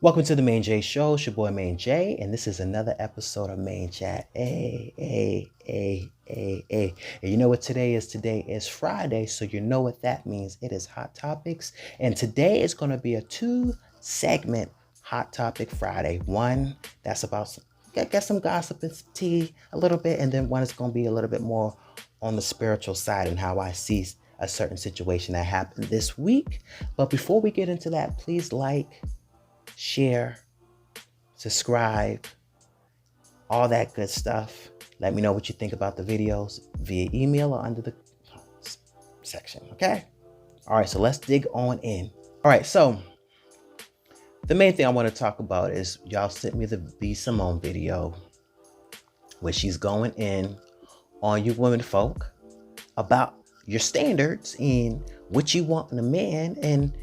Welcome to the Maine-J Show. It's your boy Maine-J, and this is another episode of Maine-Chat. Hey. And you know what today is? Today is Friday, so you know what that means. It is Hot Topics, and today is going to be a two-segment Hot Topic Friday. One that's about get some gossip and some tea a little bit, and then one is going to be a little bit more on the spiritual side and how I see a certain situation that happened this week. But before we get into that, please share, subscribe, all that good stuff. Let me know what you think about the videos via email or under the comments section, okay? All right, so let's dig on in. All right, so the main thing I want to talk about is y'all sent me the B.Simone video where she's going in on you women folk about your standards and what you want in a man. And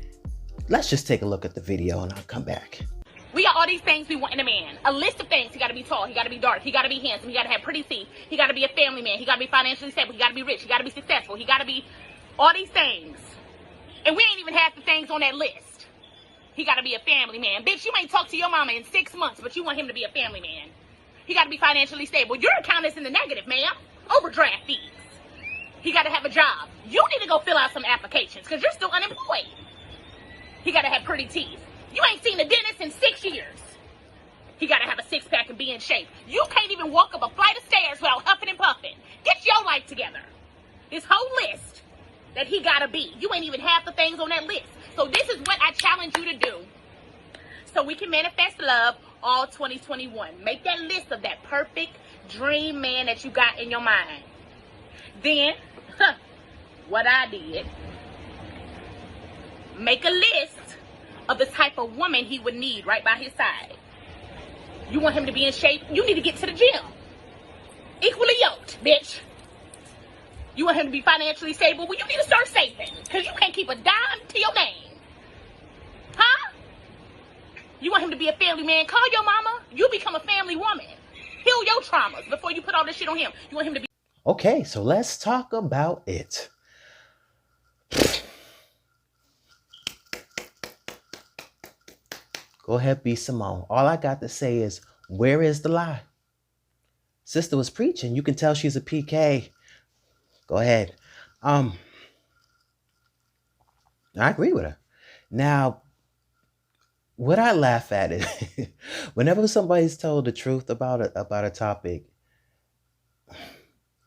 let's just take a look at the video and I'll come back. We got all these things we want in a man. A list of things. He got to be tall. He got to be dark. He got to be handsome. He got to have pretty teeth. He got to be a family man. He got to be financially stable. He got to be rich. He got to be successful. He got to be all these things. And we ain't even half the things on that list. He got to be a family man. Bitch, you ain't talked to your mama in 6 months, but you want him to be a family man. He got to be financially stable. Your account is in the negative, ma'am. Overdraft fees. He got to have a job. You need to go fill out some applications because you're still unemployed. He got to have pretty teeth. You ain't seen a dentist in 6 years. He got to have a six-pack and be in shape. You can't even walk up a flight of stairs without huffing and puffing. Get your life together. This whole list that he got to be. You ain't even half the things on that list. So this is what I challenge you to do so we can manifest love all 2021. Make that list of that perfect dream man that you got in your mind. Then, what I did, make a list of the type of woman he would need right by his side. You want him to be in shape? You need to get to the gym. Equally yoked, bitch. You want him to be financially stable? Well, you need to start saving. Because you can't keep a dime to your name. Huh? You want him to be a family man? Call your mama. You become a family woman. Heal your traumas before you put all this shit on him. You want him to be... Okay, so let's talk about it. Go ahead, B.Simone. All I got to say is, where is the lie? Sister was preaching. You can tell she's a PK. Go ahead. I agree with her. Now, what I laugh at is whenever somebody's told the truth about a topic,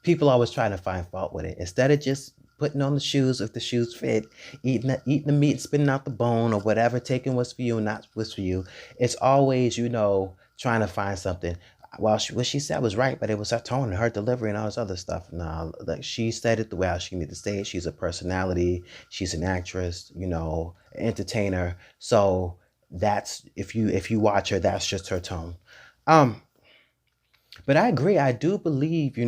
people always trying to find fault with it. Instead of just putting on the shoes if the shoes fit, eating the meat, spitting out the bone or whatever, taking what's for you and not what's for you. It's always, trying to find something. Well, what she said was right, but it was her tone and her delivery and all this other stuff. No, like she said it the way she needed to say it. She's a personality. She's an actress, an entertainer. So that's, if you watch her, that's just her tone. But I agree. I do believe,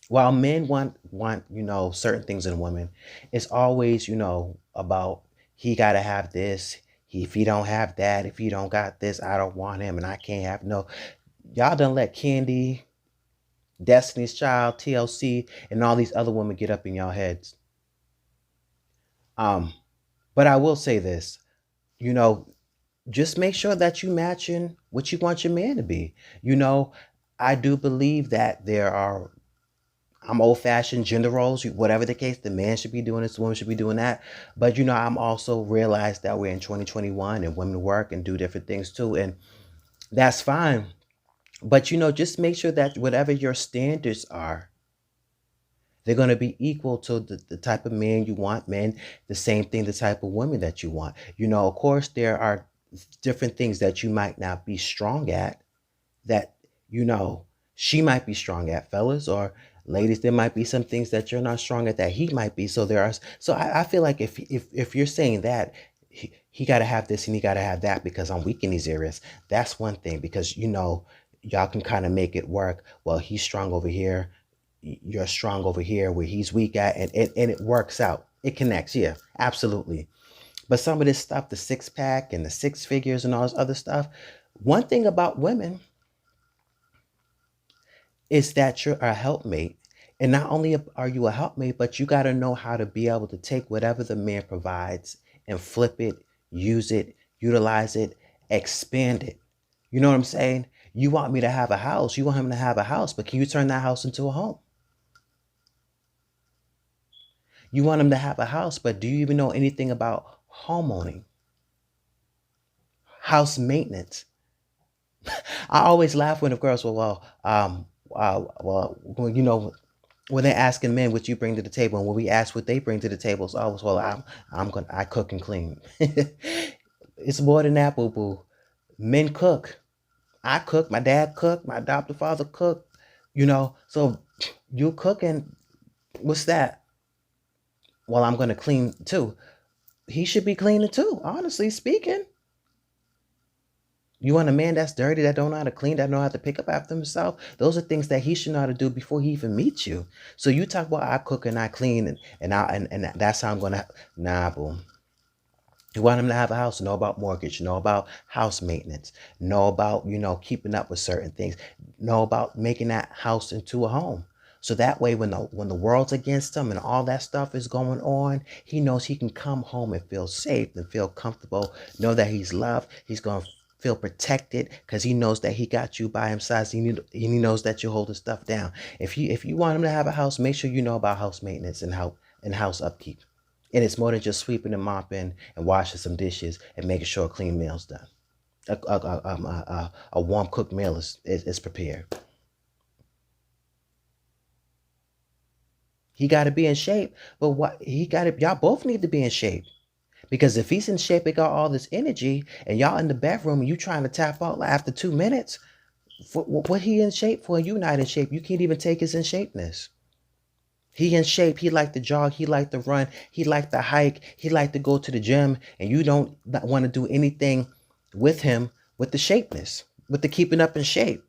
while men want, certain things in a woman, it's always, about he got to have this. If he don't have that, if he don't got this, I don't want him and I can't have no. Y'all done let Candy, Destiny's Child, TLC, and all these other women get up in y'all heads. But I will say this, just make sure that you matching what you want your man to be. I do believe that I'm old-fashioned gender roles, whatever the case, the man should be doing this, the woman should be doing that. But, I'm also realized that we're in 2021 and women work and do different things too. And that's fine. But, just make sure that whatever your standards are, they're going to be equal to the type of man you want, the same thing, the type of woman that you want. Of course, there are different things that you might not be strong at that, she might be strong at, fellas, or ladies, there might be some things that you're not strong at that he might be. So I feel like if you're saying that he got to have this and he got to have that because I'm weak in these areas, that's one thing, because, y'all can kind of make it work. Well, he's strong over here. You're strong over here where he's weak at. And it works out. It connects. Yeah, absolutely. But some of this stuff, the six-pack and the six figures and all this other stuff, one thing about women is that you're a helpmate. And not only are you a helpmate, but you got to know how to be able to take whatever the man provides and flip it, use it, utilize it, expand it. You know what I'm saying? You want me to have a house, you want him to have a house, but can you turn that house into a home? You want him to have a house, but do you even know anything about homeowning, house maintenance? I always laugh when the girls, when, when they're asking men what you bring to the table, and when we ask what they bring to the table, it's always, I cook and clean. It's more than that, boo boo. Men cook. I cook. My dad cooked. My adopted father cooked. So you cooking. What's that? Well, I'm gonna clean too. He should be cleaning too. Honestly speaking, you want a man that's dirty, that don't know how to clean, that know how to pick up after himself. Those are things that he should know how to do before he even meets you. So you talk about I cook and I clean and that's how I'm gonna. Nah, boom. You want him to have a house, know about mortgage, know about house maintenance, know about, keeping up with certain things, know about making that house into a home. So that way when the world's against him and all that stuff is going on, he knows he can come home and feel safe and feel comfortable, know that he's loved, he's gonna feel protected because he knows that he got you by his side. He knows that you're holding stuff down. If you want him to have a house, make sure you know about house maintenance and house upkeep. And it's more than just sweeping and mopping and washing some dishes and making sure a clean meal's done. A warm cooked meal is prepared. He got to be in shape, but what he got to, y'all both need to be in shape. Because if he's in shape, he got all this energy, and y'all in the bedroom and you trying to tap out like after 2 minutes, what he in shape for? You not in shape. You can't even take his in shapeness. He in shape. He like to jog. He like to run. He like to hike. He like to go to the gym. And you don't want to do anything with him with the shapeness, with the keeping up in shape.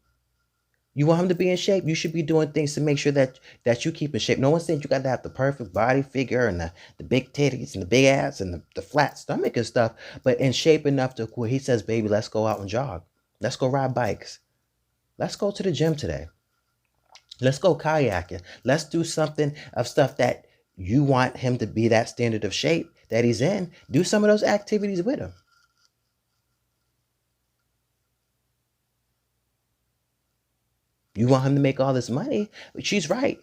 You want him to be in shape. You should be doing things to make sure that you keep in shape. No one said you got to have the perfect body figure and the big titties and the big ass and the flat stomach and stuff, but in shape enough to where he says, baby, let's go out and jog. Let's go ride bikes. Let's go to the gym today. Let's go kayaking. Let's do something of stuff that you want him to be that standard of shape that he's in. Do some of those activities with him. You want him to make all this money, but she's right.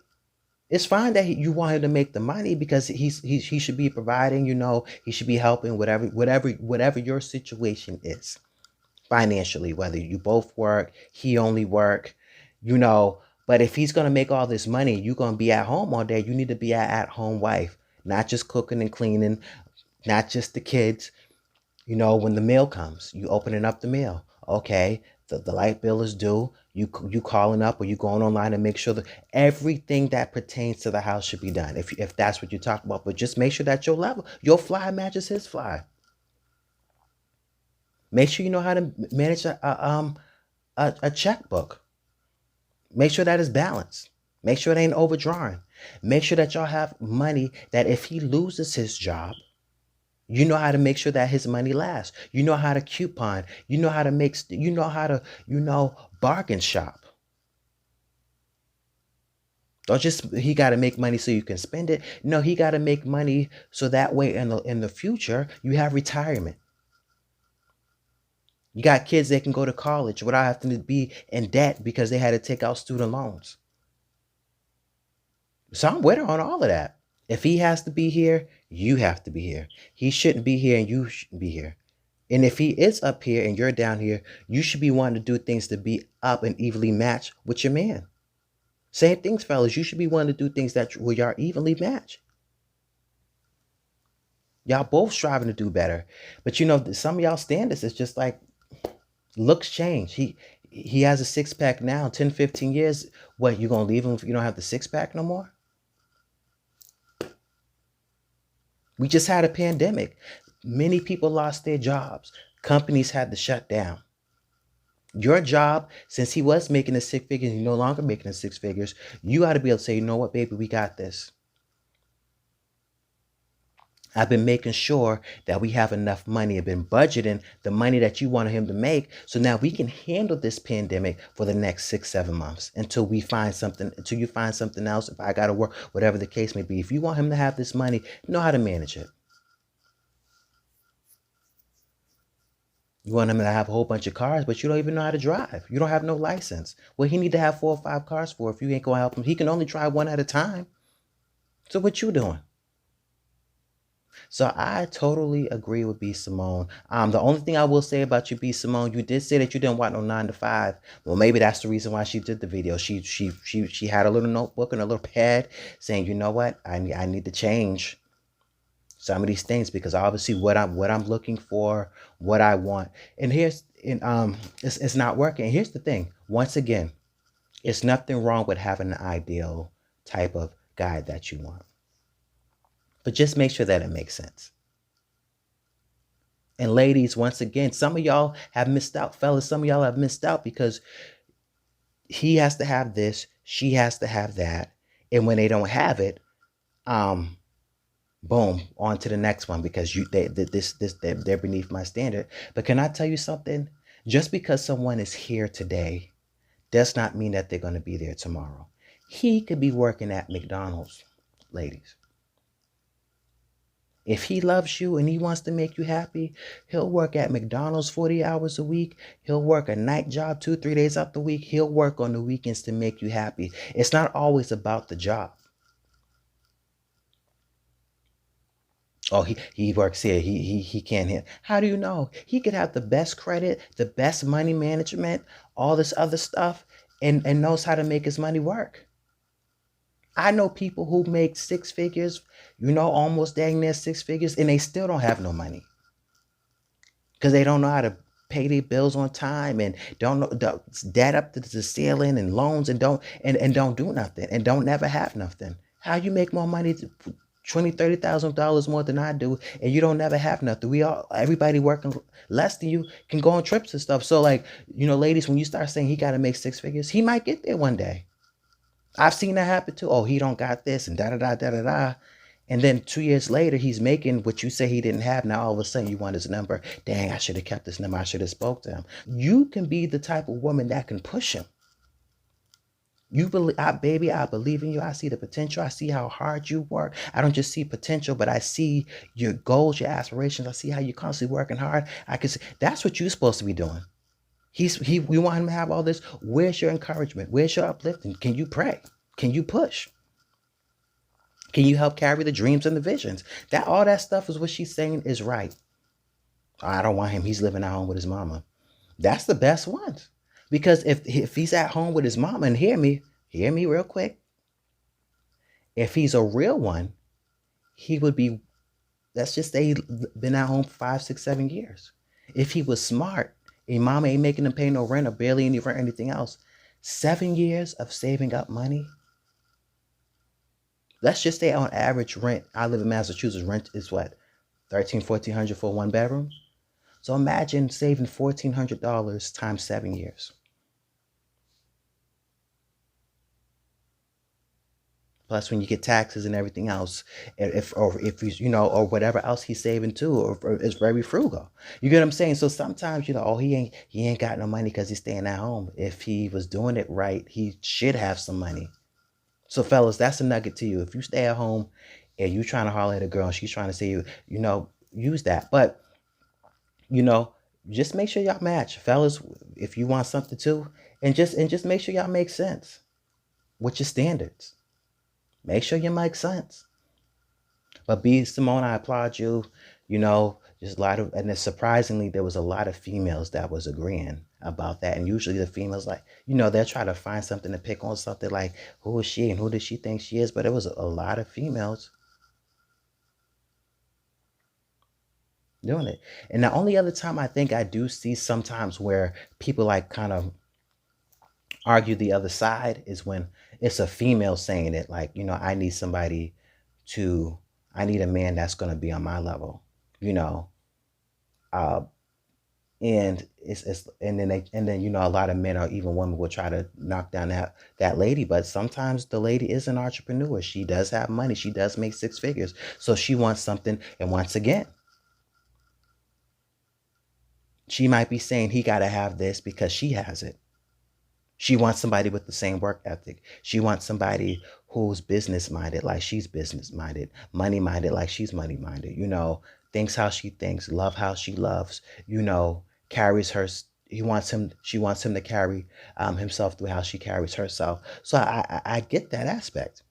It's fine that you want him to make the money because he should be providing. He should be helping whatever your situation is financially. Whether you both work, he only work, you know. But if he's gonna make all this money, you're gonna be at home all day. You need to be an at-home wife, not just cooking and cleaning, not just the kids. When the mail comes, you opening up the mail. Okay, the light bill is due. You calling up or you going online and make sure that everything that pertains to the house should be done. If that's what you talk about, but just make sure that your fly matches his fly. Make sure you know how to manage a checkbook. Make sure that is balanced. Make sure it ain't overdrawing. Make sure that y'all have money that if he loses his job, you know how to make sure that his money lasts. You know how to coupon. You know how to bargain shop. Don't just he got to make money so you can spend it. No, he got to make money so that way in the future you have retirement. You got kids that can go to college without having to be in debt because they had to take out student loans. So I'm with her on all of that. If he has to be here, you have to be here. He shouldn't be here and you shouldn't be here. And if he is up here and you're down here, you should be wanting to do things to be up and evenly matched with your man. Same things, fellas. You should be wanting to do things that where y'all evenly match. Y'all both striving to do better. But some of y'all standards is just like looks change. He has a six pack now, 10, 15 years. What, you gonna leave him if you don't have the six pack no more? We just had a pandemic. Many people lost their jobs. Companies had to shut down. Your job, since he was making the six figures, he's no longer making the six figures, you got to be able to say, you know what, baby, we got this. I've been making sure that we have enough money. I've been budgeting the money that you wanted him to make. So now we can handle this pandemic for the next 6, 7 months until you find something else. If I got to work, whatever the case may be. If you want him to have this money, know how to manage it. You want him to have a whole bunch of cars, but you don't even know how to drive. You don't have no license. Well, he need to have 4 or 5 cars for if you ain't gonna help him. He can only drive one at a time. So what you doing? So I totally agree with B. Simone. The only thing I will say about you, B. Simone, you did say that you didn't want no 9 to 5. Well, maybe that's the reason why she did the video. She had a little notebook and a little pad saying, you know what, I need to change some of these things because obviously what I'm looking for, what I want, it's not working. And here's the thing. Once again, it's nothing wrong with having an ideal type of guy that you want, but just make sure that it makes sense. And ladies, once again, some of y'all have missed out, fellas. Some of y'all have missed out because he has to have this, she has to have that, and when they don't have it, um, boom, on to the next one because they're beneath my standard. But can I tell you something? Just because someone is here today does not mean that they're going to be there tomorrow. He could be working at McDonald's, ladies. If he loves you and he wants to make you happy, he'll work at McDonald's 40 hours a week. He'll work a night job 2, 3 days out the week. He'll work on the weekends to make you happy. It's not always about the job. Oh, he works here. He can't hit. How do you know? He could have the best credit, the best money management, all this other stuff, and knows how to make his money work. I know people who make 6 figures, almost dang near 6 figures, and they still don't have no money because they don't know how to pay their bills on time and don't know debt up to the ceiling and loans and don't do nothing and don't never have nothing. How you make more money? 20, $30,000 more than I do, and you don't never have nothing. Everybody working less than you can go on trips and stuff. So like, ladies, when you start saying he got to make 6 figures, he might get there one day. I've seen that happen too. Oh, he don't got this and da da da da da da. And then 2 years later, he's making what you say he didn't have. Now all of a sudden you want his number. Dang, I should have kept this number. I should have spoke to him. You can be the type of woman that can push him. You believe, baby, I believe in you. I see the potential. I see how hard you work. I don't just see potential, but I see your goals, your aspirations. I see how you're constantly working hard. I can see that's what you're supposed to be doing. We want him to have all this. Where's your encouragement? Where's your uplifting? Can you pray? Can you push? Can you help carry the dreams and the visions? All that stuff is what she's saying is right. I don't want him. He's living at home with his mama. That's the best ones. Because if he's at home with his mama, and hear me real quick. If he's a real one, he would be, let's just say, been at home for 5, 6, 7 years. If he was smart, and mama ain't making him pay no rent or barely any rent or anything else, 7 years of saving up money. Let's just say on average rent, I live in Massachusetts, rent is what, 1,300, 1,400 for 1 bedroom? So imagine saving $1,400 times 7 years. Plus, when you get taxes and everything else, if he's, or whatever else he's saving too, or is very frugal. You get what I'm saying? So sometimes, oh, he ain't got no money because he's staying at home. If he was doing it right, he should have some money. So fellas, that's a nugget to you. If you stay at home and you trying to holler at a girl and she's trying to say use that. But, just make sure y'all match. Fellas, if you want something too, and just make sure y'all make sense with your standards. Make sure you make sense. But B. Simone, I applaud you. Just a lot of, and then surprisingly, there was a lot of females that was agreeing about that. And usually the females, like, they'll try to find something to pick on, something like, who is she and who does she think she is? But it was a lot of females doing it. And the only other time I think I do see sometimes where people like kind of argue the other side is when it's a female saying it, like, I need somebody I need a man that's going to be on my level, uh, and and then a lot of men or even women will try to knock down that lady, but sometimes the lady is an entrepreneur. She does have money. She does make 6 figures, so she wants something. And once again, she might be saying he got to have this because she has it. She wants somebody with the same work ethic. She wants somebody who's business minded like she's business minded, money minded like she's money minded, thinks how she thinks, love how she loves, carries her. He wants him. She wants him to carry himself through how she carries herself. So I get that aspect.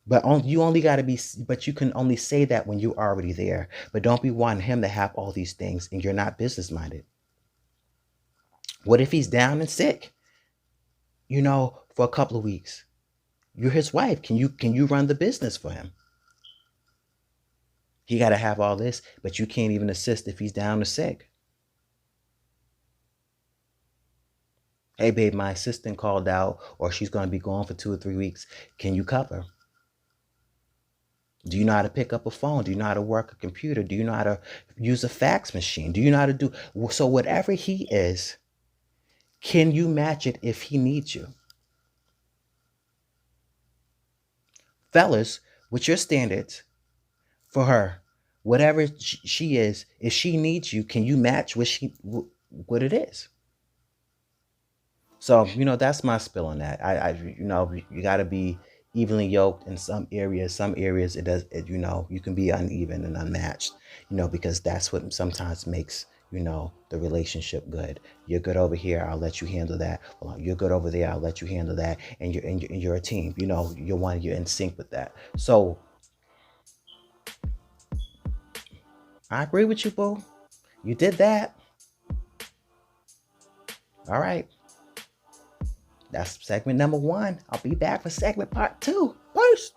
But you only got to be. But you can only say that when you're already there. But don't be wanting him to have all these things and you're not business minded. What if he's down and sick? For a couple of weeks. You're his wife. Can you run the business for him? He got to have all this, but you can't even assist if he's down or sick. Hey, babe, my assistant called out, or she's going to be gone for 2 or 3 weeks. Can you cover? Do you know how to pick up a phone? Do you know how to work a computer? Do you know how to use a fax machine? Do you know how to do so? Whatever he is, can you match it if he needs you? Fellas, with your standards for her, whatever she is, if she needs you, can you match what it is? So, that's my spill on that. You got to be evenly yoked in some areas. Some areas you can be uneven and unmatched, because that's what sometimes makes, the relationship good. You're good over here, I'll let you handle that. Well, you're good over there, I'll let you handle that. And you're a team, you're in sync with that. So I agree with you, boo. You did that. All right. That's segment number 1. I'll be back for segment part 2. Peace.